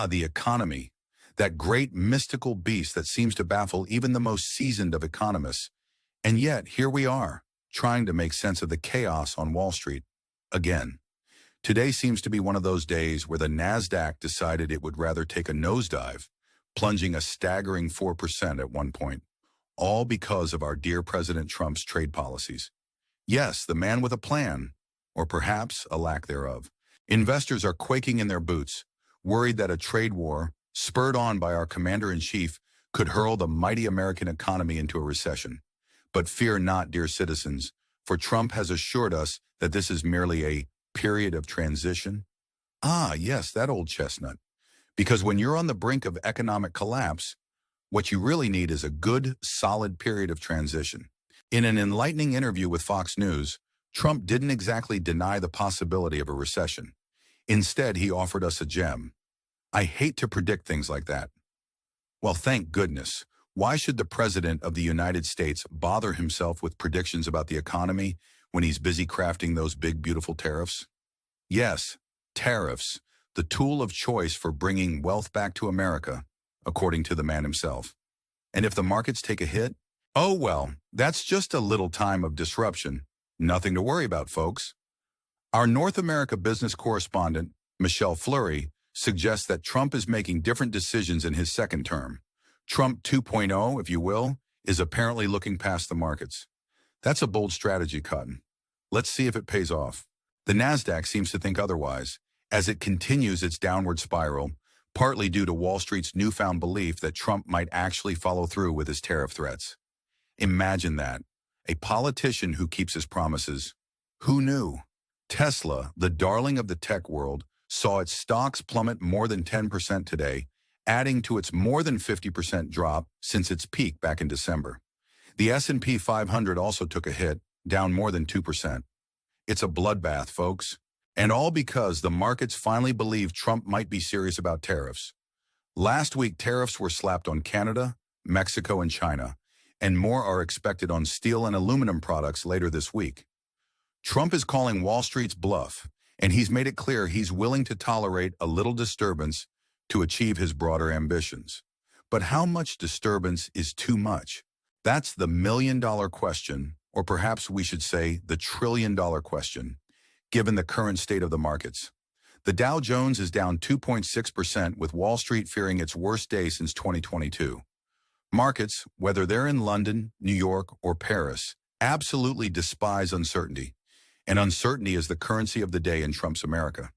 The economy. That great mystical beast that seems to baffle even the most seasoned of economists. And yet, here we are, trying to make sense of the chaos on Wall Street. Again. Today seems to be one of those days where the NASDAQ decided it would rather take a nosedive, plunging a staggering 4% at one point, all because of our dear President Trump's trade policies. Yes, the man with a plan, or perhaps a lack thereof. Investors are quaking in their boots, worried that a trade war, spurred on by our commander-in-chief, could hurl the mighty American economy into a recession. But fear not, dear citizens, for Trump has assured us that this is merely a period of transition. Yes, that old chestnut. Because when you're on the brink of economic collapse, what you really need is a good, solid period of transition. In an enlightening interview with Fox News, Trump didn't exactly deny the possibility of a recession. Instead, he offered us a gem. I hate to predict things like that. Well, thank goodness. Why should the President of the United States bother himself with predictions about the economy when he's busy crafting those big, beautiful tariffs? Yes, tariffs, the tool of choice for bringing wealth back to America, according to the man himself. And if the markets take a hit, oh well, that's just a little time of disruption. Nothing to worry about, folks. Our North America business correspondent, Michelle Fleury, suggests that Trump is making different decisions in his second term. Trump 2.0, if you will, is apparently looking past the markets. That's a bold strategy, Cotton. Let's see if it pays off. The NASDAQ seems to think otherwise, as it continues its downward spiral, partly due to Wall Street's newfound belief that Trump might actually follow through with his tariff threats. Imagine that. A politician who keeps his promises. Who knew? Tesla, the darling of the tech world, saw its stocks plummet more than 10% today, adding to its more than 50% drop since its peak back in December. The S&P 500 also took a hit, down more than 2%. It's a bloodbath, folks. And all because the markets finally believed Trump might be serious about tariffs. Last week, tariffs were slapped on Canada, Mexico, and China, and more are expected on steel and aluminum products later this week. Trump is calling Wall Street's bluff, and he's made it clear he's willing to tolerate a little disturbance to achieve his broader ambitions. But how much disturbance is too much? That's the million-dollar question, or perhaps we should say the trillion-dollar question, given the current state of the markets. The Dow Jones is down 2.6%, with Wall Street fearing its worst day since 2022. Markets, whether they're in London, New York, or Paris, absolutely despise uncertainty. And uncertainty is the currency of the day in Trump's America.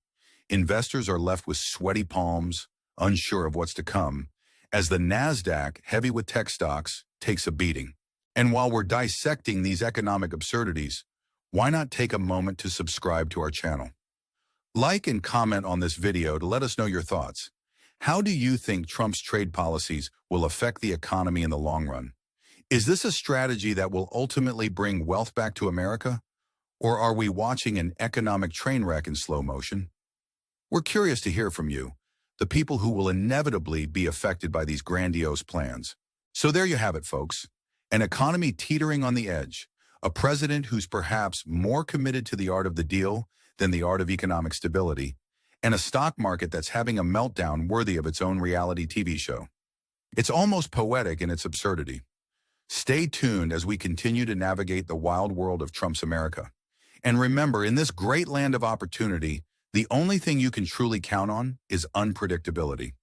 Investors are left with sweaty palms, unsure of what's to come, as the NASDAQ, heavy with tech stocks, takes a beating. And while we're dissecting these economic absurdities, why not take a moment to subscribe to our channel? Like and comment on this video to let us know your thoughts. How do you think Trump's trade policies will affect the economy in the long run? Is this a strategy that will ultimately bring wealth back to America? Or are we watching an economic train wreck in slow motion? We're curious to hear from you, the people who will inevitably be affected by these grandiose plans. So there you have it, folks. An economy teetering on the edge, a president who's perhaps more committed to the art of the deal than the art of economic stability, and a stock market that's having a meltdown worthy of its own reality TV show. It's almost poetic in its absurdity. Stay tuned as we continue to navigate the wild world of Trump's America. And remember, in this great land of opportunity, the only thing you can truly count on is unpredictability.